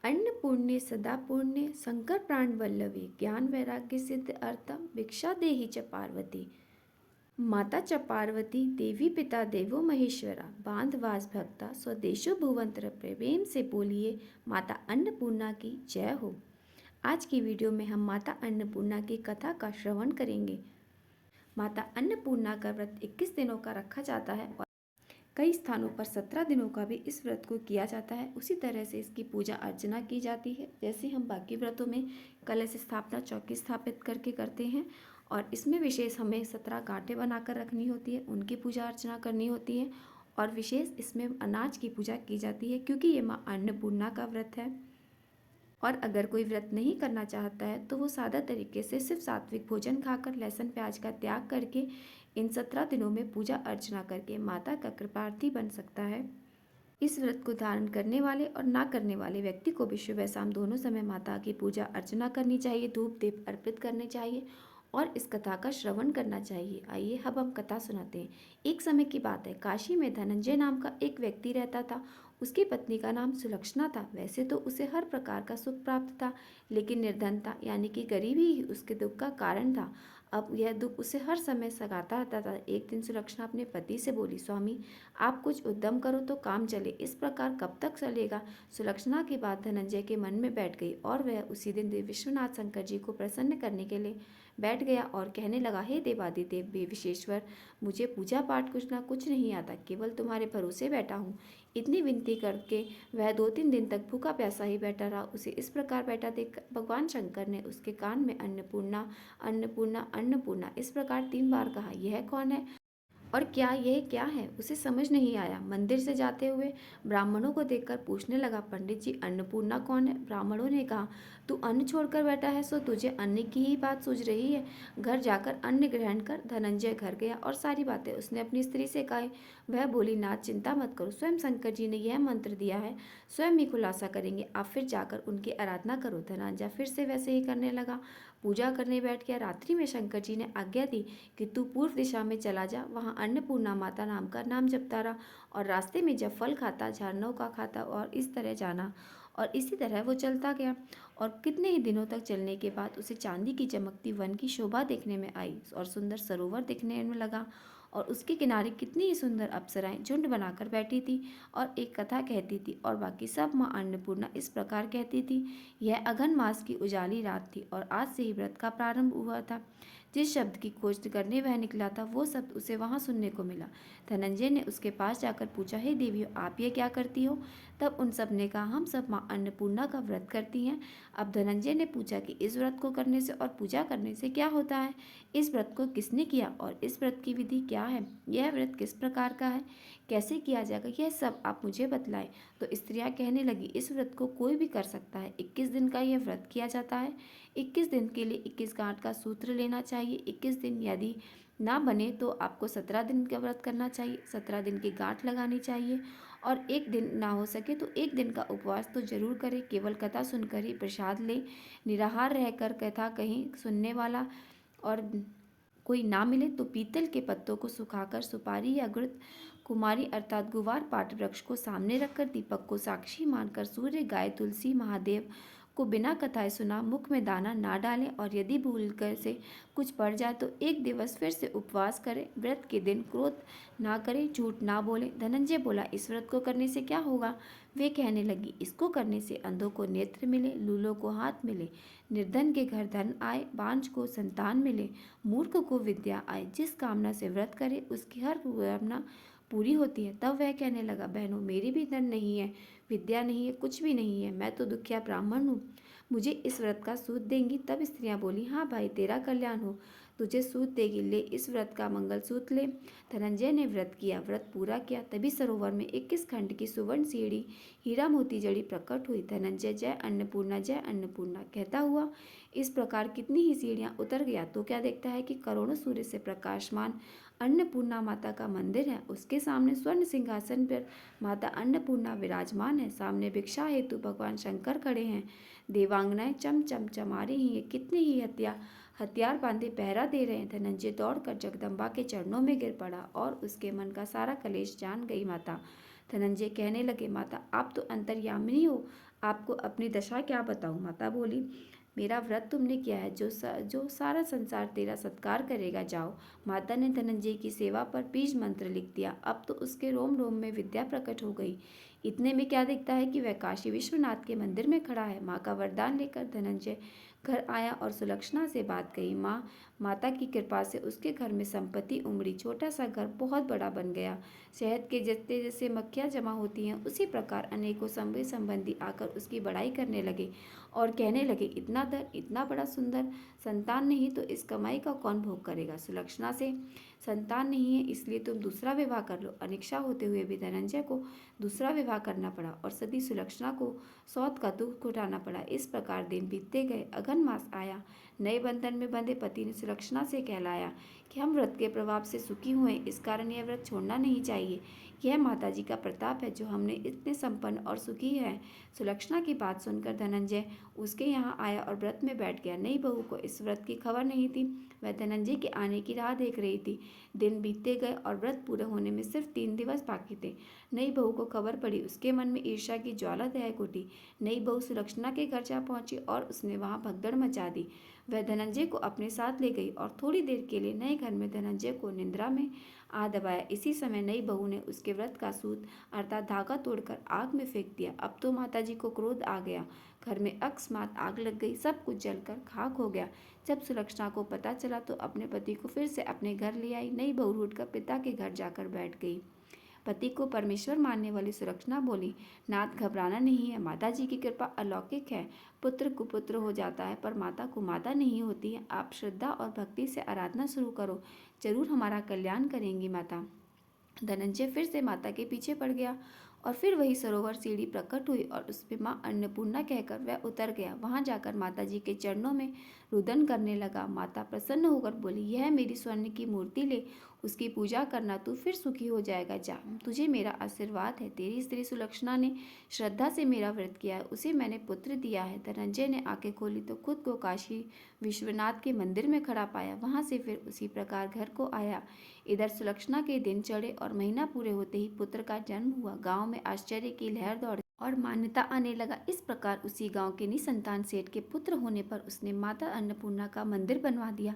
अन्नपूर्णे सदा पूर्णे शंकर प्राण वल्लभी ज्ञान वैराग्य सिद्ध अर्थम भिक्षा देहि च पार्वती। माता च पार्वती देवी पिता देवो महेश्वरा बांध वास भक्ता स्वदेशो भुवंतर प्रेम से बोलिए माता अन्नपूर्णा की जय हो। आज की वीडियो में हम माता अन्नपूर्णा की कथा का श्रवण करेंगे। माता अन्नपूर्णा का व्रत 21 दिनों का रखा जाता है और कई स्थानों पर 17 दिनों का भी इस व्रत को किया जाता है। उसी तरह से इसकी पूजा अर्चना की जाती है जैसे हम बाकी व्रतों में कलश स्थापना चौकी स्थापित करके करते हैं। और इसमें विशेष हमें 17 गांठें बनाकर रखनी होती है, उनकी पूजा अर्चना करनी होती है। और विशेष इसमें अनाज की पूजा की जाती है क्योंकि ये माँ अन्नपूर्णा का व्रत है। और अगर कोई व्रत नहीं करना चाहता है तो वो सादा तरीके से सिर्फ सात्विक भोजन खाकर लहसुन प्याज का त्याग करके इन 17 दिनों में पूजा अर्चना करके माता का कृपार्थी बन सकता है। इस व्रत को धारण करने वाले और ना करने वाले व्यक्ति को भी सुबह शाम दोनों समय माता की पूजा अर्चना करनी चाहिए, धूप दीप अर्पित करने चाहिए और इस कथा का श्रवण करना चाहिए। आइए अब हम कथा सुनाते हैं। एक समय की बात है, काशी में धनंजय नाम का एक व्यक्ति रहता था। उसकी पत्नी का नाम सुलक्षणा था। वैसे तो उसे हर प्रकार का सुख प्राप्त था, लेकिन निर्धनता यानी कि गरीबी ही उसके दुख का कारण था। अब यह दुख उसे हर समय सताता रहता था। एक दिन सुलक्षणा अपने पति से बोली, स्वामी आप कुछ उद्यम करो तो काम चले, इस प्रकार कब तक चलेगा। सुलक्षणा की बात धनंजय के मन में बैठ गई और वह उसी दिन विश्वनाथ शंकर जी को प्रसन्न करने के लिए बैठ गया और कहने लगा, हे देवादिदेव विश्वेश्वर, मुझे पूजा पाठ कुछ नहीं आता, केवल तुम्हारे भरोसे बैठा हूँ। इतनी विनती करके वह 2-3 दिन तक भूखा प्यासा ही बैठा रहा। उसे इस प्रकार बैठा देख भगवान शंकर ने उसके कान में अन्नपूर्णा अन्नपूर्णा अन्नपूर्णा इस प्रकार 3 बार कहा। यह कौन है और क्या यह क्या है, उसे समझ नहीं आया। मंदिर से जाते हुए ब्राह्मणों को देखकर पूछने लगा, पंडित जी अन्नपूर्णा कौन है। ब्राह्मणों ने कहा, तू अन्न छोड़कर बैठा है सो तुझे अन्न की ही बात सूझ रही है, घर जाकर अन्न ग्रहण कर। धनंजय घर गया और सारी बातें उसने अपनी स्त्री से कही। वह बोली, नाथ चिंता मत करो, स्वयं शंकर जी ने यह मंत्र दिया है, स्वयं ही खुलासा करेंगे, आप फिर जाकर उनकी आराधना करो। धनंजय फिर से वैसे ही करने लगा, पूजा करने बैठ गया। रात्रि में शंकर जी ने आज्ञा दी कि तू पूर्व दिशा में चला जा, वहाँ अन्नपूर्णा माता नाम का नाम जपता रहा और रास्ते में जब फल खाता झरनों का खाता और इस तरह जाना। और इसी तरह वो चलता गया और कितने ही दिनों तक चलने के बाद उसे चांदी की चमकती वन की शोभा देखने में आई और सुंदर सरोवर दिखने में लगा और उसके किनारे कितनी ही सुंदर अप्सराएं झुंड बनाकर बैठी थी और एक कथा कहती थी और बाकी सब माँ अन्नपूर्णा इस प्रकार कहती थी। यह अघन मास की उजाली रात थी और आज से ही व्रत का प्रारंभ हुआ था। जिस शब्द की खोज करने वह निकला था वो शब्द उसे वहां सुनने को मिला। धनंजय ने उसके पास जाकर पूछा, हे देवी आप ये क्या करती हो। तब उन सब ने कहा, हम सब माँ अन्नपूर्णा का व्रत करती हैं। अब धनंजय ने पूछा कि इस व्रत को करने से और पूजा करने से क्या होता है, इस व्रत को किसने किया और इस व्रत की विधि क्या है, यह व्रत किस प्रकार का है, कैसे किया जाएगा, यह सब आप मुझे बतलाएं। तो स्त्रियां कहने लगी, इस व्रत को कोई भी कर सकता है, 21 दिन का यह व्रत किया जाता है। 21 दिन के लिए 21 गांठ का सूत्र लेना चाहिए। 21 दिन यदि ना बने तो आपको 17 दिन का व्रत करना चाहिए, 17 दिन की गांठ लगानी चाहिए और एक दिन ना हो सके तो एक दिन का उपवास तो जरूर करें। केवल कथा सुनकर ही प्रसाद ले, निराहार रहकर कथा कहीं सुनने वाला और कोई ना मिले तो पीतल के पत्तों को सुखाकर सुपारी या घृत कुमारी अर्थात गुवार पाट वृक्ष को सामने रखकर दीपक को साक्षी मानकर सूर्य गाय तुलसी महादेव को बिना कथाएं सुना मुख में दाना ना डालें और यदि भूल कर से कुछ पड़ जाए तो एक दिवस फिर से उपवास करें। व्रत के दिन क्रोध ना करें, झूठ ना बोलें। धनंजय बोला, इस व्रत को करने से क्या होगा। वे कहने लगी, इसको करने से अंधों को नेत्र मिले, लूलों को हाथ मिले, निर्धन के घर धन आए, बांझ को संतान मिले, मूर्ख को विद्या आए। जिस कामना से व्रत करे उसकी हर कामना पूरी होती है। तब वह कहने लगा, बहनों मेरी भी धन नहीं है, विद्या नहीं है, कुछ भी नहीं है, मैं तो दुखिया ब्राह्मण हूँ, मुझे इस व्रत का सूद देंगी। तब स्त्रियां बोली, हाँ भाई तेरा कल्याण हो, तुझे सूद देगी, ले इस व्रत का मंगल सूत्र ले। धनंजय ने व्रत किया, व्रत पूरा किया। तभी सरोवर में 21 खंड की सुवर्ण सीढ़ी हीरा मोती जड़ी प्रकट हुई। धनंजय जय अन्नपूर्णा कहता हुआ इस प्रकार कितनी ही सीढ़ियां उतर गया तो क्या देखता है कि करोड़ों सूर्य से प्रकाशमान अन्नपूर्णा माता का मंदिर है। उसके सामने स्वर्ण सिंहासन पर माता अन्नपूर्णा विराजमान है। सामने भिक्षा हेतु भगवान शंकर खड़े हैं। देवांगनाएं चम चम चमा रही हैं। कितने ही हथियार बांधे पहरा दे रहे हैं। धनंजय दौड़कर जगदम्बा के चरणों में गिर पड़ा और उसके मन का सारा कलेश जान गई माता। धनंजय कहने लगे, माता आप तो अंतर्यामिनी हो, आपको अपनी दशा क्या बताऊं? माता बोली, मेरा व्रत तुमने किया है, जो सारा संसार तेरा सत्कार करेगा, जाओ। माता ने धनंजय की सेवा पर बीज मंत्र लिख दिया। अब तो उसके रोम रोम में विद्या प्रकट हो गई। इतने में क्या दिखता है कि वह काशी विश्वनाथ के मंदिर में खड़ा है। माँ का वरदान लेकर धनंजय घर आया और सुलक्षणा से बात कही। माता की कृपा से उसके घर में संपत्ति उमड़ी। छोटा सा घर बहुत बड़ा बन गया। शहद के जत्ते जैसे मक्खियाँ जमा होती हैं, उसी प्रकार अनेकों संबंधी आकर उसकी बड़ाई करने लगे और कहने लगे, इतना धन, इतना बड़ा सुंदर, संतान नहीं तो इस कमाई का कौन भोग करेगा? सुलक्षणा से संतान नहीं है इसलिए तुम दूसरा विवाह कर लो। अनिच्छा होते हुए भी धनंजय को दूसरा विवाह करना पड़ा और सती सुलक्षणा को सौत का दुख उठाना पड़ा। इस प्रकार दिन बीतते गए। अघन मास आया। नए बंधन में बंधे पति ने सुलक्षणा से कहलाया कि हम व्रत के प्रभाव से सुखी हुए, इस कारण यह व्रत छोड़ना नहीं चाहिए। यह माताजी का प्रताप है जो हमने इतने संपन्न और सुखी है। सुलक्षणा की बात सुनकर धनंजय उसके यहाँ आया और व्रत में बैठ गया। नई बहू को इस व्रत की खबर नहीं थी। वह धनंजय के आने की राह देख रही थी। दिन बीतते गए और व्रत पूरे होने में सिर्फ 3 दिवस बाकी थे। नई बहू को खबर पड़ी। उसके मन में ईर्ष्या की ज्वाला दहक उठी। नई बहू सुलक्षणा के घर जा पहुंची और उसने वहां भगदड़ मचा दी। वह धनंजय को अपने साथ ले गई और थोड़ी देर के लिए नए घर में धनंजय को निद्रा में आ दबाया। इसी समय नई बहू ने उसके व्रत का सूत अर्थात धागा तोड़कर आग में फेंक दिया। अब तो माताजी को क्रोध आ गया। घर में अकस्मात आग लग गई। सब कुछ जलकर खाक हो गया। जब सुलक्षणा को पता चला तो अपने पति को फिर से अपने घर ले आई। नई बहू रूठकर पिता के घर जाकर बैठ गई। पति को परमेश्वर मानने वाली सुलक्षणा बोली, नाथ घबराना नहीं है, माताजी की कृपा अलौकिक है। पुत्र कुपुत्र हो जाता है पर माता को माता नहीं होती है। आप श्रद्धा और भक्ति से आराधना शुरू करो, जरूर हमारा कल्याण करेंगी माता। धनंजय फिर से माता के पीछे पड़ गया और फिर वही सरोवर सीढ़ी प्रकट हुई और उसमें माँ अन्नपूर्णा कहकर वह उतर गया। वहां जाकर माता जी के चरणों में रुदन करने लगा। माता प्रसन्न होकर बोली, यह मेरी स्वर्ण की मूर्ति ले, उसकी पूजा करना, तू फिर सुखी हो जाएगा। जा, तुझे मेरा आशीर्वाद है। तेरी स्त्री सुलक्षणा ने श्रद्धा से मेरा व्रत किया है, उसे मैंने पुत्र दिया है। धनंजय ने आंखें खोली तो खुद को काशी विश्वनाथ के मंदिर में खड़ा पाया। वहां से फिर उसी प्रकार घर को आया। इधर सुलक्षणा के दिन चढ़े और महीना पूरे होते ही पुत्र का जन्म हुआ। गांव में आश्चर्य की लहर दौड़ और मान्यता आने लगा। इस प्रकार उसी गांव के निसंतान सेठ के पुत्र होने पर उसने माता अन्नपूर्णा का मंदिर बनवा दिया।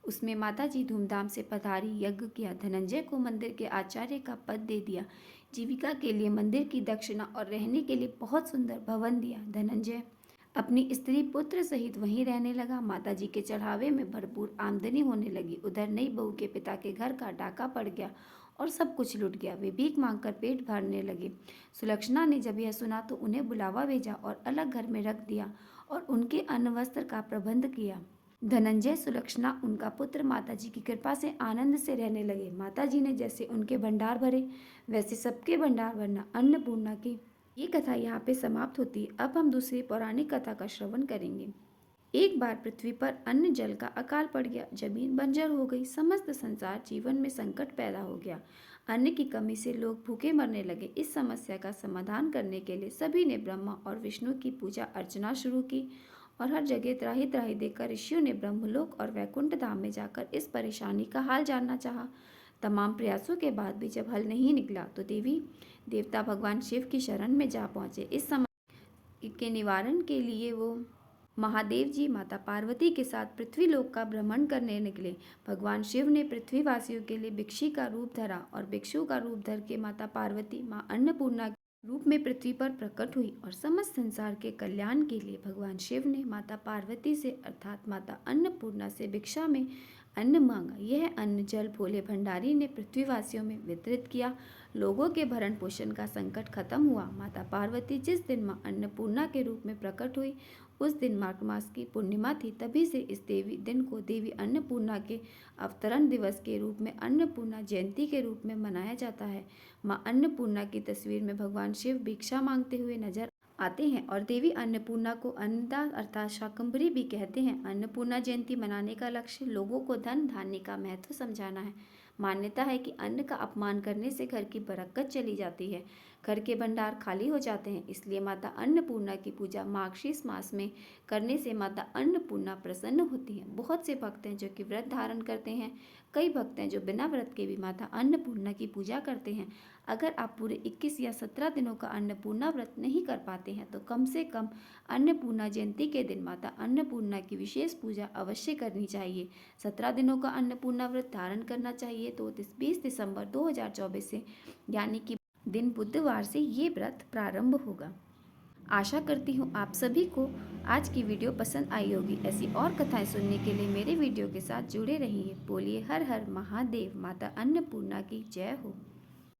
उसमें माता जी धूमधाम से पधारी, यज्ञ किया। धनंजय को मंदिर के आचार्य का पद दे दिया। जीविका के लिए मंदिर की दक्षिणा और रहने के लिए बहुत सुंदर भवन दिया। धनंजय अपनी स्त्री पुत्र सहित वहीं रहने लगा। माताजी के चढ़ावे में भरपूर आमदनी होने लगी। उधर नई बहू के पिता के घर का डाका पड़ गया और सब कुछ लुट गया। वे भीख मांगकर पेट भरने लगे। सुलक्षणा ने जब यह सुना तो उन्हें बुलावा भेजा और अलग घर में रख दिया और उनके अन्न वस्त्र का प्रबंध किया। धनंजय, सुलक्षणा, उनका पुत्र माताजी की कृपा से आनंद से रहने लगे। माताजी ने जैसे उनके भंडार भरे वैसे सबके भंडार भरना। अन्नपूर्णा की ये कथा यहाँ पे समाप्त होती है। अब हम दूसरी पौराणिक कथा का श्रवण करेंगे। एक बार पृथ्वी पर अन्न जल का अकाल पड़ गया। जमीन बंजर हो गई। समस्त संसार जीवन में संकट पैदा हो गया। अन्न की कमी से लोग भूखे मरने लगे। इस समस्या का समाधान करने के लिए सभी ने ब्रह्मा और विष्णु की पूजा अर्चना शुरू की और हर जगह त्राही त्राही देकर ऋषियों ने ब्रह्मलोक और वैकुंठ धाम में जाकर इस परेशानी का हाल जानना चाहा। तमाम प्रयासों के बाद भी जब हल नहीं निकला तो देवी देवता भगवान शिव की शरण में जा पहुंचे। इस समस्या के निवारण के लिए वो महादेव जी माता पार्वती के साथ पृथ्वीलोक का भ्रमण करने निकले। भगवान शिव ने पृथ्वीवासियों के लिए भिक्षी का रूप धरा और भिक्षु का रूप धर के माता पार्वती माँ अन्नपूर्णा के रूप में पृथ्वी पर प्रकट हुई और समस्त संसार के कल्याण के लिए भगवान शिव ने माता पार्वती से अर्थात माता अन्नपूर्णा से भिक्षा में अन्न मांगा। यह अन्न जल भोले भंडारी ने पृथ्वीवासियों में वितरित किया। लोगों के भरण पोषण का संकट खत्म हुआ। माता पार्वती जिस दिन मां अन्नपूर्णा के रूप में प्रकट हुई उस दिन माघ मास की पूर्णिमा थी। तभी से इस दिन को देवी अन्नपूर्णा के अवतरण दिवस के रूप में अन्नपूर्णा जयंती के रूप में मनाया जाता है। मां अन्नपूर्णा की तस्वीर में भगवान शिव भिक्षा मांगते हुए नजर आते हैं और देवी अन्नपूर्णा को अन्नदा अर्थात शाकंभरी भी कहते हैं। अन्नपूर्णा जयंती मनाने का लक्ष्य लोगों को धन धान्य का महत्व समझाना है। मान्यता है कि अन्न का अपमान करने से घर की बरकत चली जाती है। घर के भंडार खाली हो जाते हैं, इसलिए माता अन्नपूर्णा की पूजा मार्गशीर्ष मास में करने से माता अन्नपूर्णा प्रसन्न होती हैं। बहुत से भक्त हैं जो कि व्रत धारण करते हैं, कई भक्त हैं जो बिना व्रत के भी माता अन्नपूर्णा की पूजा करते हैं। अगर आप पूरे 21 या 17 दिनों का अन्नपूर्णा व्रत नहीं कर पाते हैं तो कम से कम अन्नपूर्णा जयंती के दिन माता अन्नपूर्णा की विशेष पूजा अवश्य करनी चाहिए। 17 दिनों का अन्नपूर्णा व्रत धारण करना चाहिए तो 20 दिसंबर 2024 से यानी कि दिन बुधवार से ये व्रत प्रारंभ होगा। आशा करती हूँ आप सभी को आज की वीडियो पसंद आई होगी। ऐसी और कथाएं सुनने के लिए मेरे वीडियो के साथ जुड़े रहिए। बोलिए हर हर महादेव। माता अन्नपूर्णा की जय हो।